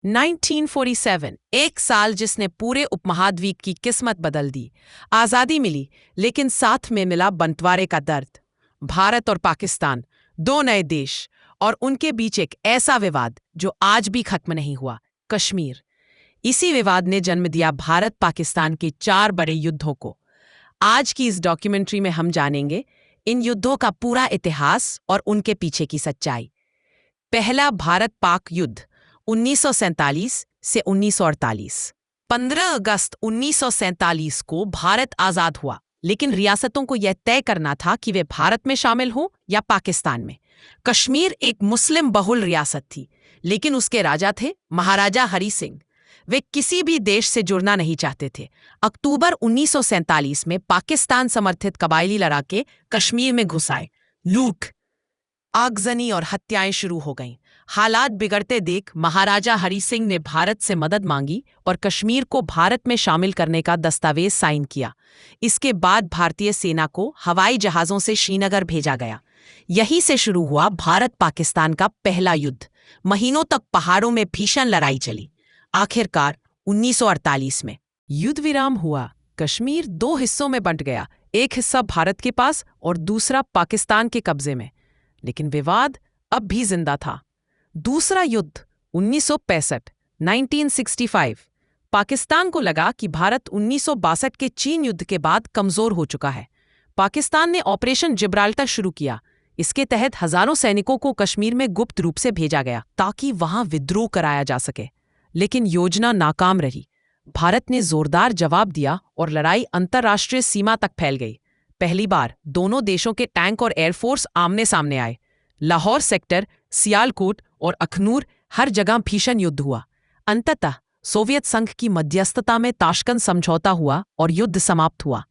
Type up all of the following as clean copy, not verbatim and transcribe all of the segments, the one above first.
1947, एक साल जिसने पूरे उपमहाद्वीप की किस्मत बदल दी। आज़ादी मिली, लेकिन साथ में मिला बंटवारे का दर्द। भारत और पाकिस्तान, दो नए देश, और उनके बीच एक ऐसा विवाद जो आज भी खत्म नहीं हुआ, कश्मीर। इसी विवाद ने जन्म दिया भारत पाकिस्तान के 4 बड़े युद्धों को। आज की इस डॉक्यूमेंट्री में हम जानेंगे इन युद्धों का पूरा इतिहास और उनके पीछे की सच्चाई। पहला भारत पाक युद्ध 1947 से 1948। 15 अगस्त 1947 को भारत आजाद हुआ, लेकिन रियासतों को यह तय करना था कि वे भारत में शामिल हों या पाकिस्तान में। कश्मीर एक मुस्लिम बहुल रियासत थी, लेकिन उसके राजा थे महाराजा हरि सिंह। वे किसी भी देश से जुड़ना नहीं चाहते थे। अक्टूबर 1947 में पाकिस्तान समर्थित कबायली लड़ाके कश्मीर में घुस आए। लूट, आगजनी और हत्याएं शुरू हो गईं। हालात बिगड़ते देख महाराजा हरि सिंह ने भारत से मदद मांगी और कश्मीर को भारत में शामिल करने का दस्तावेज साइन किया। इसके बाद भारतीय सेना को हवाई जहाज़ों से श्रीनगर भेजा गया। यहीं से शुरू हुआ भारत पाकिस्तान का पहला युद्ध। महीनों तक पहाड़ों में भीषण लड़ाई चली। आखिरकार 1948 में युद्ध विराम हुआ। कश्मीर 2 हिस्सों में बंट गया, एक हिस्सा भारत के पास और दूसरा पाकिस्तान के कब्जे में। लेकिन विवाद अब भी जिंदा था। दूसरा युद्ध 1965, 1965। पाकिस्तान को लगा कि भारत 1962 के चीन युद्ध के बाद कमजोर हो चुका है। पाकिस्तान ने ऑपरेशन जिब्राल्टर शुरू किया। इसके तहत हजारों सैनिकों को कश्मीर में गुप्त रूप से भेजा गया ताकि वहां विद्रोह कराया जा सके। लेकिन योजना नाकाम रही। भारत ने जोरदार जवाब दिया और लड़ाई अंतर्राष्ट्रीय सीमा तक फैल गई। पहली बार दोनों देशों के टैंक और एयरफोर्स आमने सामने आए। लाहौर सेक्टर, सियालकोट और अखनूर, हर जगह भीषण युद्ध हुआ। अंततः सोवियत संघ की मध्यस्थता में ताशकंद समझौता हुआ और युद्ध समाप्त हुआ।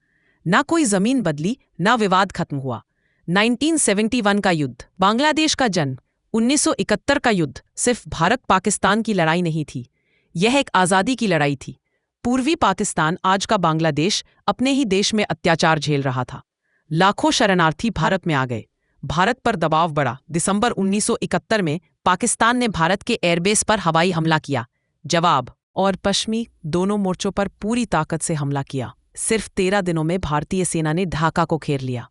ना कोई जमीन बदली, ना विवाद खत्म हुआ। 1971 का युद्ध, बांग्लादेश का जन्म। 1971 का युद्ध सिर्फ भारत पाकिस्तान की लड़ाई नहीं थी, यह एक आज़ादी की लड़ाई थी। पूर्वी पाकिस्तान, आज का बांग्लादेश, अपने ही देश में अत्याचार झेल रहा था। लाखों शरणार्थी भारत में आ गए। भारत पर दबाव बढ़ा। दिसंबर 1971 में पाकिस्तान ने भारत के एयरबेस पर हवाई हमला किया। जवाब और पश्चिमी दोनों मोर्चों पर पूरी ताकत से हमला किया। सिर्फ 13 दिनों में भारतीय सेना ने ढाका को घेर लिया।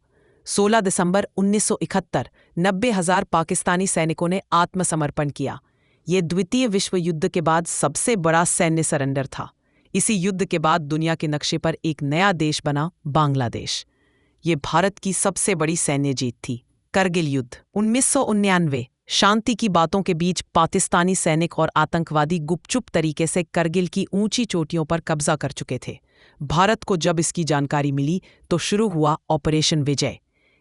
16 दिसंबर 1971, 90,000 पाकिस्तानी सैनिकों ने आत्मसमर्पण किया। ये द्वितीय विश्व युद्ध के बाद सबसे बड़ा सैन्य सरेंडर था। इसी युद्ध के बाद दुनिया के नक्शे पर एक नया देश बना, बांग्लादेश। ये भारत की सबसे बड़ी सैन्य जीत थी। करगिल युद्ध 1999। शांति की बातों के बीच पाकिस्तानी सैनिक और आतंकवादी गुपचुप तरीके से करगिल की ऊंची चोटियों पर कब्जा कर चुके थे। भारत को जब इसकी जानकारी मिली तो शुरू हुआ ऑपरेशन विजय।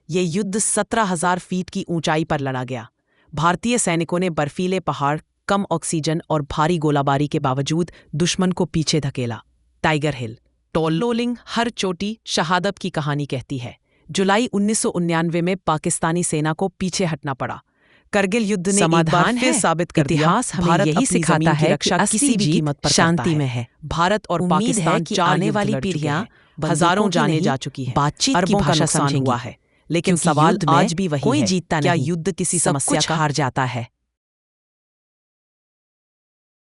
ये युद्ध 17,000 फीट की ऊंचाई पर लड़ा गया। भारतीय सैनिकों ने बर्फीले पहाड़, कम ऑक्सीजन और भारी गोलाबारी के बावजूद दुश्मन को पीछे धकेला। टाइगर हिल, टोलोलिंग, हर चोटी शहादत की कहानी कहती है। जुलाई 1999 में पाकिस्तानी सेना को पीछे हटना पड़ा। करगिल युद्ध ने समाधान है साबित कर दिया। इतिहास हमें यही सिखाता है कि असली जीत शांति में है। भारत और पाकिस्तान की आने वाली पीढ़ियां हजारों जाने जा चुकी हैं। बातचीत की भाषा समझेंगी। लेकिन सवाल आज भी वही है, क्या युद्ध किसी समस्या का हार जाता है?